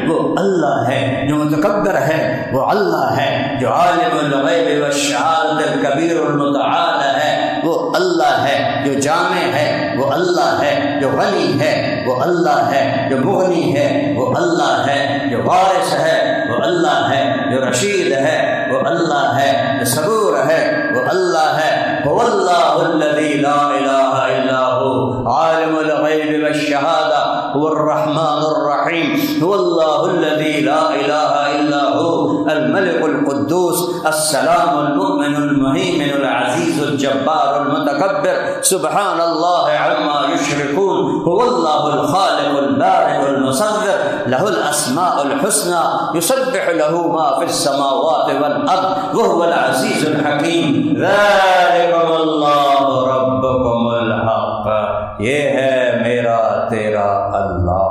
وہ اللہ ہے، جو متکبر ہے وہ اللہ ہے، جو عالم الغیب والشہادۃ الکبیر المتعال ہے وہ اللہ ہے، جو جامع ہے وہ اللہ ہے، جو غنی ہے وہ اللہ ہے، جو مغنی ہے وہ اللہ ہے، جو وارث ہے وہ اللہ ہے، جو رشید ہے وہ اللہ ہے، جو صبور ہے وہ اللہ ہے، هو اللہ الذی لا الہ الا هو عالم الغیب والشہادہ هو الرحمن الرحیم هو اللہ الذی لا الہ الا هو الملك القدوس السلام المؤمن المهيمن العزيز الجبار المتكبر سبحان الله عما يشركون هو الله الخالق البارئ المصور له الأسماء الحسنى يسبح له ما في السماوات والأرض وهو العزيز الحكيم ذلكم الله ربكم الحق یہ ہے میرا تیرا اللہ۔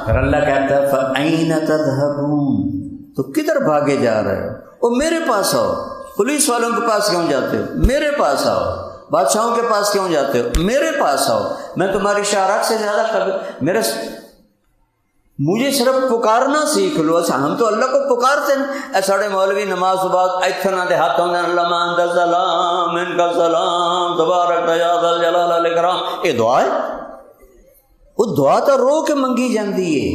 پھر اللہ کہتا ہے فَأَيْنَ تَذْهَبُونَ، تو کدھر بھاگے جا رہے ہو؟ وہ میرے پاس آؤ۔ پولیس والوں کے پاس کیوں جاتے ہو؟ میرے پاس آؤ۔ بادشاہوں کے پاس کیوں جاتے ہو؟ میرے پاس آؤ۔ میں تمہاری شہرت سے زیادہ مجھے صرف پکارنا سیکھ لو۔ ہم تو اللہ کو پکارتے ہیں، ساڑھے مولوی نماز بعد ایتھنا دے ہاتھوں نے اللہ مان دا سلام ان کا سلام تبارک یا ذا الجلال والاکرام، یہ دعا ہے؟ وہ دعا تو رو کے منگی جاندی ہے،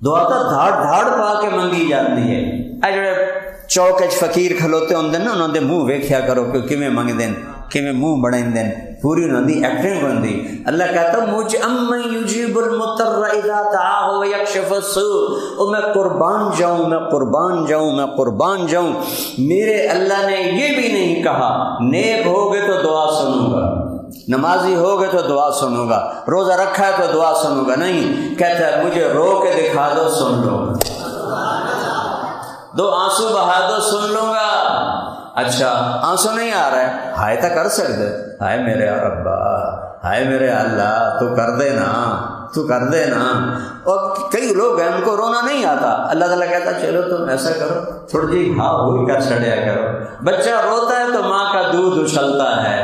دعا تو دھاڑ دھاڑ پا کے منگی جاتی ہے۔ اے جڑے چوک وچ فقیر کھلوتے ہوندے نا، انہاں دے منہ ویکھیا کرو کہ کیویں منگدے ہیں، کیویں منہ بڑھاندے ہیں، پوری انہاں دی ایکٹنگ ہوندی۔ اللہ کہتا مجھ امن یجیب المضطر اذا دعاہ ویکشف السوء، او میں قربان جاؤں، میں قربان جاؤں، میں قربان جاؤں۔ میرے اللہ نے یہ بھی نہیں کہا نیک ہوگے تو دعا سنوں گا، نمازی ہوگے تو دعا سنوں گا، روزہ رکھا ہے تو دعا سنوں گا، نہیں، کہتا ہے مجھے رو کے دکھا دو سن لو، دو آنسو بہا دو سن لوں گا۔ اچھا آنسو نہیں آ رہا ہے، ہائے تو کر سکتے، ہائے میرے ربا، ہائے میرے اللہ، تو کر دے نا، تو کر دے نا۔ اور کئی لوگ ہیں ان کو رونا نہیں آتا، اللہ تعالیٰ کہتا چلو تم ایسا کرو تھوڑی جی ہاں ہوئی کا چھڑیا کرو۔ بچہ روتا ہے تو ماں کا دودھ اچھلتا ہے،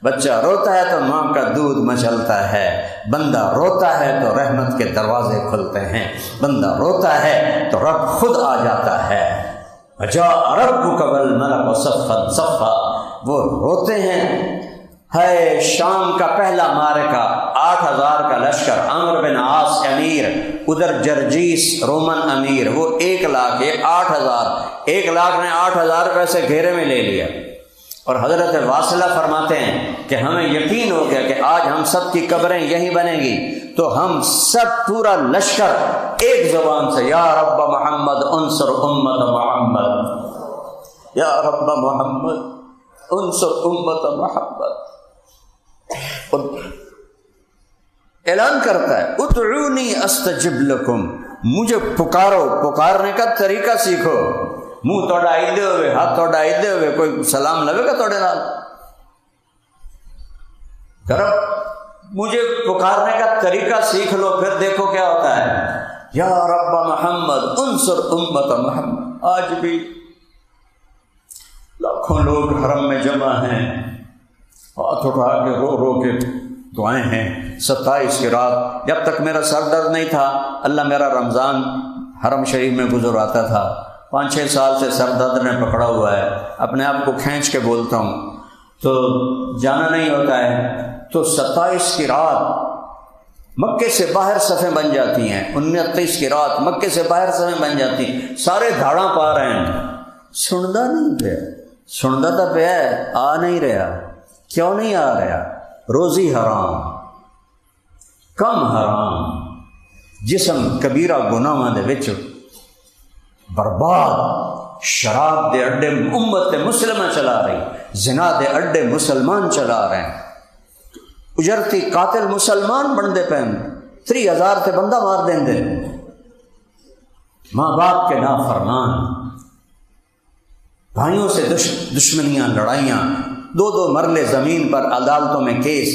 بچہ روتا ہے تو ماں کا دودھ مچلتا ہے، بندہ روتا ہے تو رحمت کے دروازے کھلتے ہیں، بندہ روتا ہے تو رب خود آ جاتا ہے۔ وجاء ربک والملک صفا صفا، وہ روتے ہیں۔ ہے شام کا پہلا معرکہ، 8000 کا لشکر، عمرو بن عاص یعنی امیر، ادھر جرجیس رومن امیر، وہ 1 لاکھ، یہ 8,000، 1 لاکھ نے 8,000 پیسے گھیرے میں لے لیا۔ اور حضرت واصلہ فرماتے ہیں کہ ہمیں یقین ہو گیا کہ آج ہم سب کی قبریں یہی بنیں گی، تو ہم سب پورا لشکر ایک زبان سے یا رب محمد انصر امت محمد، یا رب محمد انصر امت محمد، اعلان کرتا ہے ادعونی استجب لکم، مجھے پکارو، پکارنے کا طریقہ سیکھو، منہ توڑائی دے ہوئے، ہاتھ توڑائی دے ہوئے کوئی سلام لگے گا توڑے نال؟ مجھے پکارنے کا طریقہ سیکھ لو، پھر دیکھو کیا ہوتا ہے، یا رب محمد انصر امت محمد۔ آج بھی لاکھوں لوگ حرم میں جمع ہیں، ہاتھ اٹھا کے رو رو کے دعائیں ہیں۔ 27 کی رات جب تک میرا سر درد نہیں تھا، اللہ میرا رمضان حرم شریف میں گزر آتا تھا، 5-6 سال سے سر درد نے پکڑا ہوا ہے، اپنے آپ کو کھینچ کے بولتا ہوں تو جانا نہیں ہوتا ہے، تو 27 کی رات مکے سے باہر صفیں بن جاتی ہیں، 29 کی رات مکے سے باہر صفیں بن جاتی ہیں، سارے دھاڑاں پا رہے ہیں، سندا نہیں پیا، سندا تو پیا ہے، آ نہیں رہا، کیوں نہیں آ رہا؟ روزی حرام، کم حرام، جسم کبیرہ گناہاں دے وچ برباد، شراب دے اڈے امت مسلمہ چلا رہی، زنا دے اڈے مسلمان چلا رہے ہیں، اجرتی قاتل مسلمان بندے پہن 30,000 تے بندہ مار دیں دے، ماں باپ کے نافرمان، بھائیوں سے دشمنیاں، لڑائیاں، 2 مرلے زمین پر عدالتوں میں کیس۔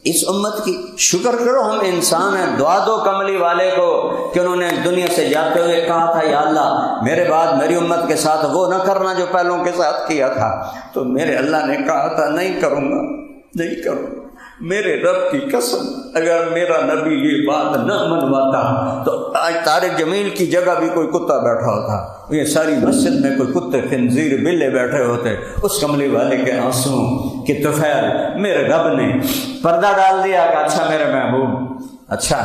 اس امت کی شکر کرو ہم انسان ہیں، دعا دو کملی والے کو کہ انہوں نے دنیا سے جاتے ہوئے کہا تھا یا اللہ میرے بعد میری امت کے ساتھ وہ نہ کرنا جو پہلوں کے ساتھ کیا تھا، تو میرے اللہ نے کہا تھا نہیں کروں گا، نہیں کروں گا۔ میرے رب کی قسم اگر میرا نبی یہ بات نہ منواتا تو آج طارق جمیل کی جگہ بھی کوئی کتا بیٹھا ہوتا، یہ ساری مسجد میں کوئی کتے خنزیر بلے بیٹھے ہوتے۔ اس کملی والے کے آنسوں کی طفیل میرے رب نے پردہ ڈال دیا کہ اچھا میرے محبوب، اچھا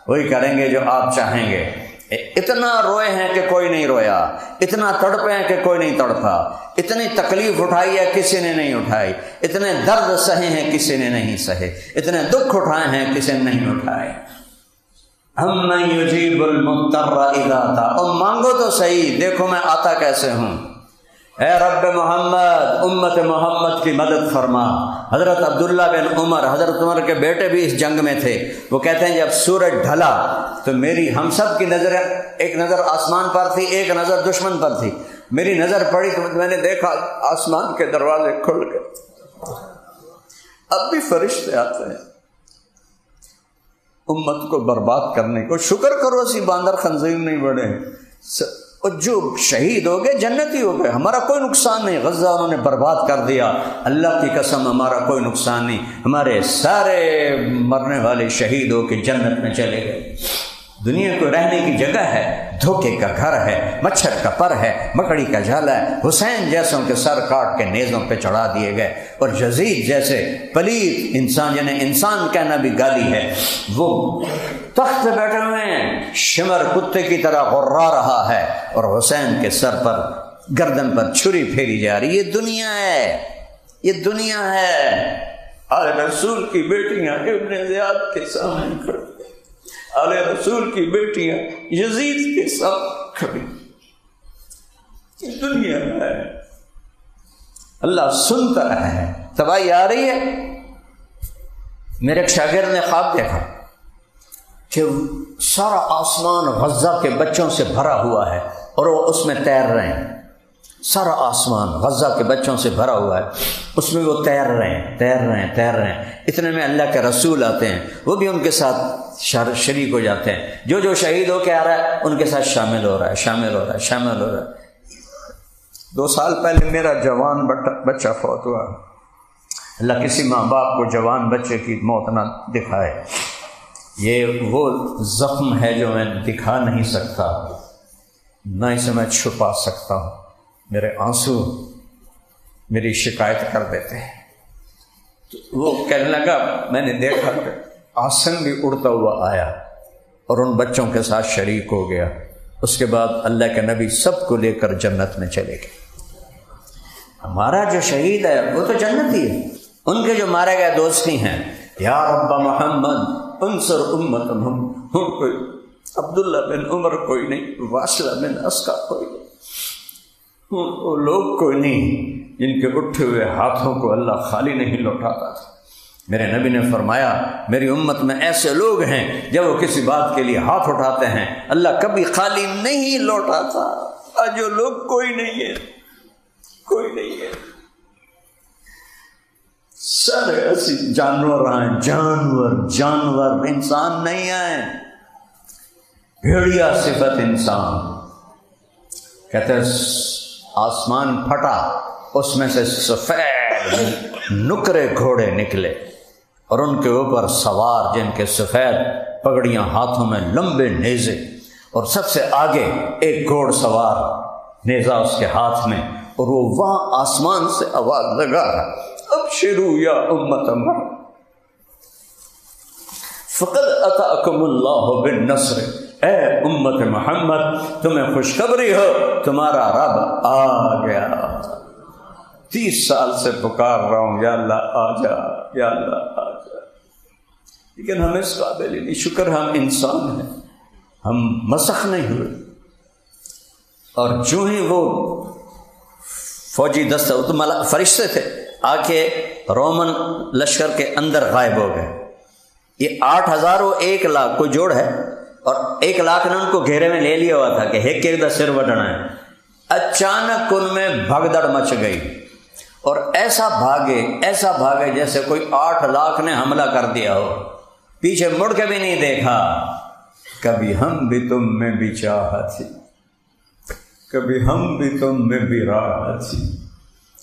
وہی کریں گے جو آپ چاہیں گے۔ اتنا روئے ہیں کہ کوئی نہیں رویا، اتنا تڑپے ہیں کہ کوئی نہیں تڑپا، اتنی تکلیف اٹھائی ہے کسی نے نہیں اٹھائی، اتنے درد سہے ہیں کسی نے نہیں سہے، اتنے دکھ اٹھائے ہیں کسی نے نہیں اٹھائے۔ امن یجیب المضطر اذا دعا، اور مانگو تو صحیح، دیکھو میں آتا کیسے ہوں۔ اے رب محمد امت محمد کی مدد فرما۔ حضرت عبداللہ بن عمر، حضرت عمر کے بیٹے بھی اس جنگ میں تھے، وہ کہتے ہیں جب سورج ڈھلا تو میری ہم سب کی نظر، ایک نظر آسمان پر تھی، ایک نظر دشمن پر تھی، میری نظر پڑی تو میں نے دیکھا آسمان کے دروازے کھل گئے، اب بھی فرشتے آتے ہیں امت کو برباد کرنے کو۔ شکر کرو اسی باندر خنزیر نہیں بڑھے، اور جو شہید ہو گئے جنتی ہو گئے، ہمارا کوئی نقصان نہیں۔ غزہ انہوں نے برباد کر دیا، اللہ کی قسم ہمارا کوئی نقصان نہیں، ہمارے سارے مرنے والے شہید ہو کے جنت میں چلے گئے۔ دنیا کو رہنے کی جگہ ہے، دھوکے کا گھر ہے، مچھر کا پر ہے، مکڑی کا جالا ہے۔ حسین جیسوں کے سر کاٹ کے نیزوں پہ چڑھا دیے گئے، اور یزید جیسے پلید انسان جنہیں انسان کہنا بھی گالی ہے، وہ تخت پہ بیٹھے ہوئے ہیں، شمر کتے کی طرح غرا رہا ہے، اور حسین کے سر پر گردن پر چھری پھیری جا رہی۔ یہ دنیا ہے، یہ دنیا ہے۔ آل رسول کی بیٹیاں ابن زیاد کے سامنے کھڑی، آل رسول کی بیٹیاں یزید کے ساتھ کھڑی، یہ دنیا ہے۔ اللہ سنتا ہے، تباہی آ رہی ہے۔ میرے ایک شاگرد نے خواب دیکھا کہ سارا آسمان غزہ کے بچوں سے بھرا ہوا ہے اور وہ اس میں تیر رہے ہیں، سارا آسمان غزہ کے بچوں سے بھرا ہوا ہے، اس میں وہ تیر رہے ہیں۔ اتنے میں اللہ کے رسول آتے ہیں، وہ بھی ان کے ساتھ شریک ہو جاتے ہیں، جو شہید ہو کے آ رہا ہے ان کے ساتھ شامل ہو رہا ہے۔ 2 سال پہلے میرا جوان بچہ فوت ہوا، اللہ کسی ماں باپ کو جوان بچے کی موت نہ دکھائے۔ یہ وہ زخم ہے جو میں دکھا نہیں سکتا، نہ اسے میں چھپا سکتا ہوں۔ میرے آنسو میری شکایت کر دیتے ہیں۔ تو وہ کہنے لگا میں نے دیکھا کہ آسن بھی اڑتا ہوا آیا، اور ان بچوں کے ساتھ شریک ہو گیا۔ اس کے بعد اللہ کے نبی سب کو لے کر جنت میں چلے گئے۔ ہمارا جو شہید ہے وہ تو جنتی ہے، ان کے جو مارے گئے دوستی ہیں، یا رب محمد انصر امت محمد، کوئی عبداللہ بن عمر کوئی نہیں، واصلہ بن اسقع کوئی نہیں، وہ لوگ کوئی نہیں جن کے اٹھے ہوئے ہاتھوں کو اللہ خالی نہیں لوٹاتا تھا۔ میرے نبی نے فرمایا میری امت میں ایسے لوگ ہیں جب وہ کسی بات کے لیے ہاتھ اٹھاتے ہیں اللہ کبھی خالی نہیں لوٹاتا۔ آج جو لوگ کوئی نہیں ہے، کوئی نہیں ہے، سارے ایسی جانور ہیں، جانور انسان نہیں ہیں۔ بھیڑیا صفت انسان، کہتے ہیں آسمان پھٹا، اس میں سے سفید نکرے گھوڑے نکلے اور ان کے اوپر سوار جن کے سفید پگڑیاں، ہاتھوں میں لمبے نیزے، اور سب سے آگے ایک گھوڑ سوار، نیزہ اس کے ہاتھ میں، اور وہ وہاں آسمان سے آواز لگا ابشروا یا امت محمد فقد اتاکم اللہ بالنصر، اے امت محمد تمہیں خوشخبری ہو تمہارا رب آ گیا۔ 30 سال سے پکار رہا ہوں یا اللہ آ جا، یا اللہ آ جا، لیکن ہم اس قابل ہی نہیں۔ شکر ہم انسان ہیں، ہم مسخ نہیں ہوئے۔ اور جو ہی وہ فوجی دستہ، وہ تو فرشتے تھے، آ کے رومن لشکر کے اندر غائب ہو گئے۔ یہ 8,000 و 1,00,000 کوئی جوڑ ہے، اور 1,00,000 نے ان کو گھیرے میں لے لیا ہوا تھا کہ ایک دا سر وڈنا ہے۔ اچانک ان میں بھگدڑ مچ گئی اور ایسا بھاگے جیسے کوئی 8,00,000 نے حملہ کر دیا ہو، پیچھے مڑ کے بھی نہیں دیکھا۔ کبھی ہم بھی تم میں بھی چاہت تھی، کبھی ہم بھی تم میں بھی راحت تھی،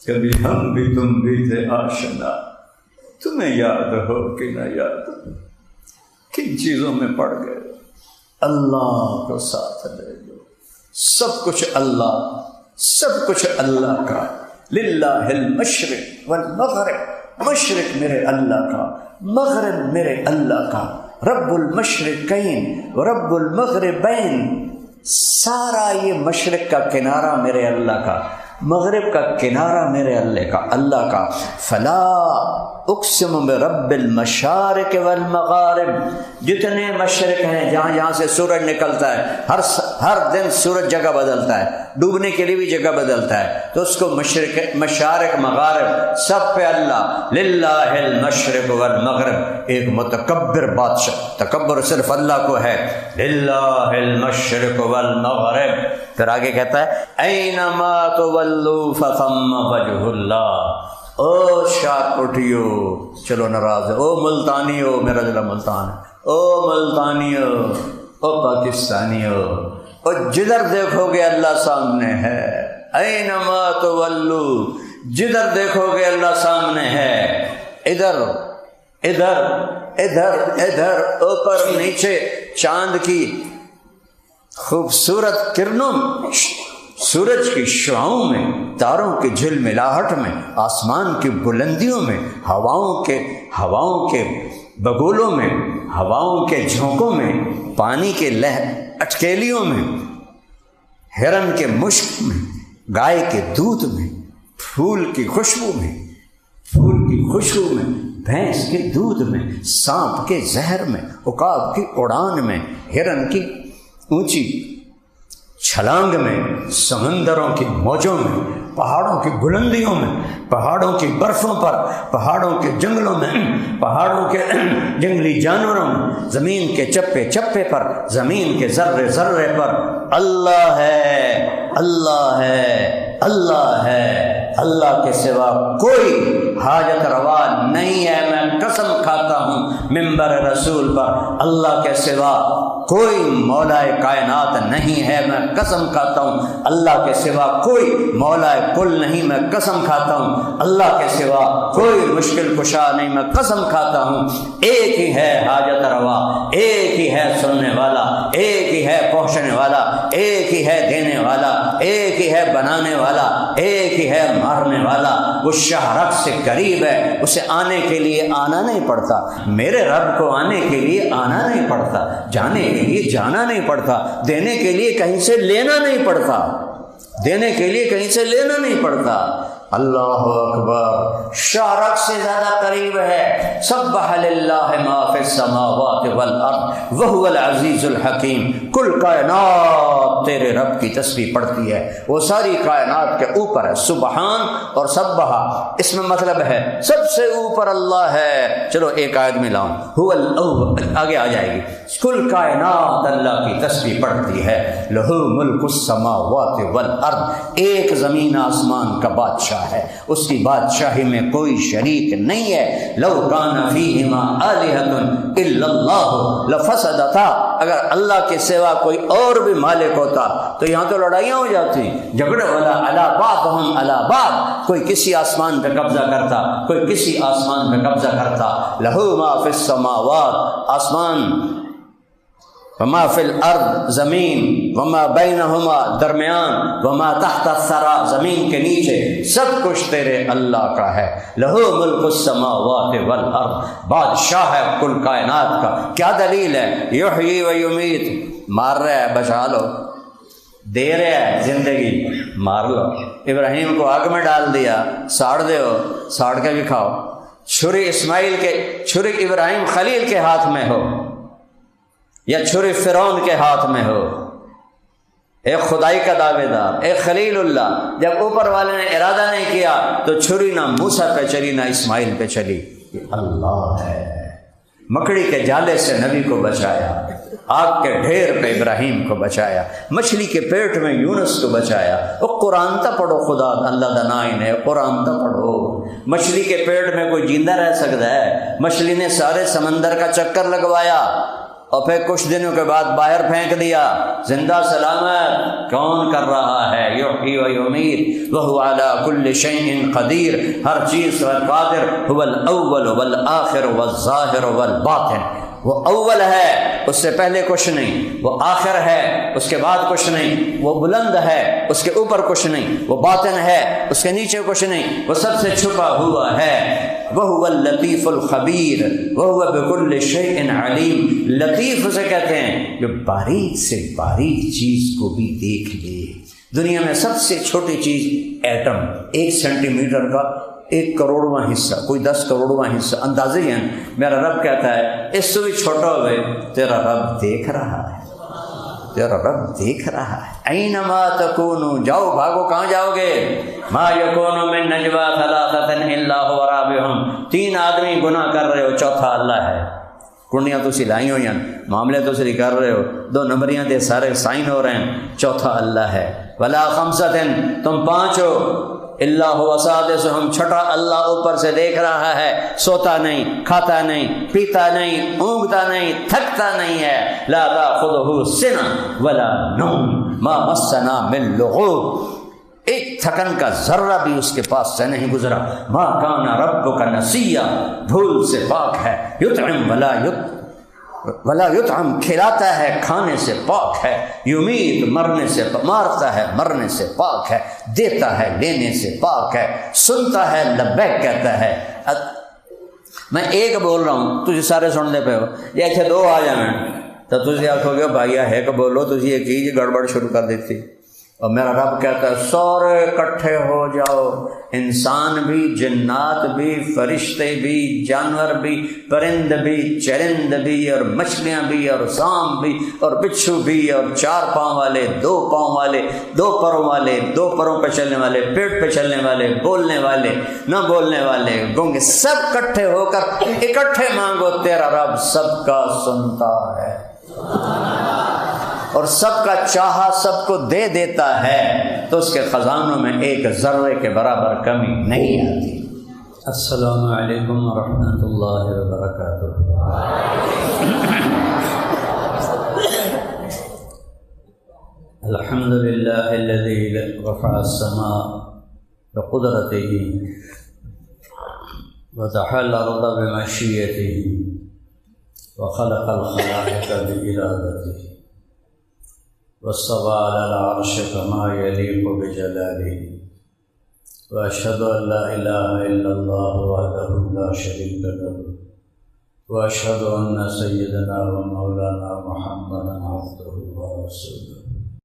کبھی ہم بھی تم بھی تھے آشنا، تمہیں یاد ہو کہ نہ یاد ہو، کن چیزوں میں پڑ گئے؟ اللہ کو ساتھ لے لو، سب کچھ اللہ کا۔ للہ المشرق والمغرب، مشرق میرے اللہ کا، مغرب میرے اللہ کا، رب المشرقین ورب المغربین، سارا یہ مشرق کا کنارہ میرے اللہ کا، مغرب کا کنارہ میرے اللہ کا۔ فلا اقسم برب المشارق والمغارب، جتنے مشرق ہیں جہاں سے سورج نکلتا ہے، ہر دن سورج جگہ بدلتا ہے، ڈوبنے کے لیے بھی جگہ بدلتا ہے، تو اس کو مشارق مغارب سب پہ اللہ۔ للہ المشرق والمغرب، ایک متکبر بادشاہ، تکبر صرف اللہ کو ہے، للہ المشرق والمغرب۔ پھر آگے کہتا ہے اینما تولوا فثم وجہ اللہ، او شاک اٹھیو، چلو ناراض ہے، او ملتانیو، میرا ضلع ملتان ہے، او ملتانیو، او پاکستانیو، او جدھر دیکھو گے اللہ سامنے ہے، اینما تولو، جدھر دیکھو گے اللہ سامنے ہے، ادھر ادھر ادھر ادھر، اوپر نیچے، چاند کی خوبصورت کرنوں میں، سورج کی شعاؤں میں، تاروں کی جھلملاہٹ میں، آسمان کی بلندیوں میں، ہواؤں کے بگولوں میں، ہواؤں کے جھونکوں میں، پانی کے اٹکیلیوں میں، ہرن کے مشک میں، گائے کے دودھ میں، پھول کی خوشبو میں، بھینس کے دودھ میں، سانپ کے زہر میں، عقاب کی اڑان میں، ہرن کی اونچی چھلانگ میں، سمندروں کی موجوں میں، پہاڑوں کی بلندیوں میں، پہاڑوں کی برفوں پر، پہاڑوں کے جنگلوں میں، پہاڑوں کے جنگلی جانوروں میں، زمین کے چپے چپے پر، زمین کے ذرے ذرے پر اللہ ہے، اللہ ہے، اللہ ہے، اللہ کے سوا کوئی حاجت روا نہیں ہے۔ میں قسم کھاتا ہوں منبر رسول پر، اللہ کے سوا کوئی مولا کائنات نہیں ہے، میں قسم کھاتا ہوں اللہ کے سوا کوئی مولا کل نہیں، میں قسم کھاتا ہوں اللہ کے سوا کوئی مشکل کشا نہیں، میں قسم کھاتا ہوں ایک ہی ہے حاجت روا، ایک ہی ہے سننے والا، ایک ہی ہے پہنچنے والا، ایک ہی ہے دینے والا، ایک ہی ہے بنانے والا، ایک ہی ہے مارنے والا، وہ شاہ رب سے قریب ہے، اسے آنے کے لیے آنا نہیں پڑتا، میرے رب کو آنے کے لیے آنا نہیں پڑتا، جانے کے لیے جانا نہیں پڑتا، دینے کے لیے کہیں سے لینا نہیں پڑتا، دینے کے لیے کہیں سے لینا نہیں پڑتا۔ اللہ اکبر، شاہ رب سے زیادہ قریب ہے۔ سبح للہ ما فی السماوات والارض وہو العزیز الحکیم، کل کائنات تیرے رب کی تسبیح پڑھتی ہے، وہ ساری کائنات کے اوپر ہے۔ سبحان اور سبحہ اس میں مطلب ہے سب سے اوپر اللہ ہے۔ چلو ایک آیت میں لاؤں، هو الاول، آگے آ جائے گی، کل کائنات اللہ کی تسبیح پڑھتی ہے۔ لہو ملک السماوات والارض، ایک زمین آسمان کا بادشاہ ہے، اس کی بادشاہی میں کوئی شریک نہیں ہے۔ لو کان فیہما آلہۃ الا اللہ لفسدتا، اگر اللہ کے سوا کوئی اور بھی مالک ہوتا تو یہاں تو لڑائیاں ہو جاتی، جھگڑے والا علی بعضہم علی بعض، کوئی کسی آسمان پہ قبضہ کرتا، کوئی کسی آسمان پہ قبضہ کرتا۔ لہو ما فی السماوات، آسمان، وما فی الارض، زمین، وما بینہما، درمیان، وما تحت الثری، زمین کے نیچے، سب کچھ تیرے اللہ کا ہے۔ لہو ملک السماوات والارض، بادشاہ ہے کل کائنات کا۔ کیا دلیل ہے؟ یحیی و یمیت، مار رہا ہے بچا لو، دے رہا ہے زندگی، مار لو۔ ابراہیم کو آگ میں ڈال دیا، ساڑ دو، ساڑ کے بھی کھاؤ۔ چھری اسماعیل کے، چھری ابراہیم خلیل کے ہاتھ میں ہو یا چھری فرعون کے ہاتھ میں ہو، ایک خدائی کا دعوے دار، ایک خلیل اللہ، جب اوپر والے نے ارادہ نہیں کیا تو چھری نہ موسیٰ پہ چلی نہ اسماعیل پہ چلی۔ یہ اللہ ہے۔ مکڑی کے جالے سے نبی کو بچایا، آگ کے ڈھیر پہ ابراہیم کو بچایا، مچھلی کے پیٹ میں یونس کو بچایا۔ وہ قرآن تا پڑھو، خدا اللہ دنائن ہے، قرآن تا پڑھو۔ مچھلی کے پیٹ میں کوئی زندہ رہ سکتا ہے؟ مچھلی نے سارے سمندر کا چکر لگوایا اور پھر کچھ دنوں کے بعد باہر پھینک دیا، زندہ سلامت۔ کون کر رہا ہے؟ یحیی و یمیت وہو علی کل شیء قدیر، ہر چیز پر قادر۔ هو الاول والآخر والظاہر والباطن، وہ اول ہے، اس سے پہلے کچھ نہیں، وہ آخر ہے، اس کے بعد کچھ نہیں، وہ بلند ہے، اس کے اوپر کچھ نہیں، وہ باطن ہے، اس کے نیچے کچھ نہیں، وہ سب سے چھپا ہوا ہے۔ وَهُوَ اللَّطِيفُ الْخَبِيرُ وَهُوَ بِكُلِّ شَيْءٍ عَلِيمٌ، لطیف اسے کہتے ہیں جو باریک سے باریک چیز کو بھی دیکھ لے۔ دنیا میں سب سے چھوٹی چیز ایٹم، 1 سینٹی میٹر کا 1 کروڑواں حصہ، کوئی 10 کروڑواں حصہ، اندازے ہیں۔ میرا رب کہتا ہے اس سے بھی چھوٹا ہوئے تیرا رب دیکھ رہا ہے، تیرا رب دیکھ رہا ہے۔ اینما تکونوا، جاؤ بھاگو، کہاں جاؤ گے؟ ما یکون من نجوا ثلاثۃ الا هو رابعهم، 3 آدمی گناہ کر رہے ہو، چوتھا اللہ ہے۔ کنڈیاں تو لائی ہوئی ہیں، معاملے تو کر رہے ہو، 2 نمبریاں دے سارے سائن ہو رہے ہیں، چوتھا اللہ ہے۔ ولا خمسۃ، تم 5 ہو، الا هو سادسهم، چھٹا اللہ اوپر سے دیکھ رہا ہے، سوتا نہیں، کھاتا نہیں، پیتا نہیں، اونگتا نہیں، تھکتا نہیں ہے۔ لا تاخذہ سنۃ ولا نوم ما مسنا من لغوب، ایک تھکن کا ذرہ بھی اس کے پاس سے نہیں گزرا۔ ما کان ربک نسیا، بھول سے پاک ہے۔ یطعم ولا یطعم، کھلاتا ہے، کھانے سے پاک ہے۔ یمیت، مرنے سے، مارتا ہے، مرنے سے پاک ہے۔ دیتا ہے، لینے سے پاک ہے۔ سنتا ہے، لبیک کہتا ہے۔ میں ایک بول رہا ہوں، تجھے سارے سننے پہ ہو، یہ ایتھے 2 آ جانا تو تجھے آکھو گے بھائی ایک بولو، تجھے یہ کی گڑبڑ شروع کر دیتی۔ اور میرا رب کہتا ہے سارے اکٹھے ہو جاؤ، انسان بھی، جنات بھی، فرشتے بھی، جانور بھی، پرند بھی، چرند بھی، اور مچھلیاں بھی، اور سانپ بھی، اور بچھو بھی، اور 4 پاؤں والے، 2 پاؤں والے، 2 پروں والے، 2 پروں پہ چلنے والے، پیٹ پہ چلنے والے، بولنے والے، نہ بولنے والے، گونگے، سب اکٹھے ہو کر اکٹھے مانگو، تیرا رب سب کا سنتا ہے اور سب کا چاہا سب کو دے دیتا ہے، تو اس کے خزانوں میں ایک ذرے کے برابر کمی نہیں آتی۔ السلام علیکم ورحمۃ اللہ وبرکاتہ۔ الحمد للہ الذی رفع السماء بقدرته وزحل الارض بمشیته وخلق الخلائق بارادته واستوى على العرش كما يليق بجلاله وأشهد أن لا إله إلا الله وحده لا شريك له وأشهد أن سيدنا ومولانا محمدا عبده ورسوله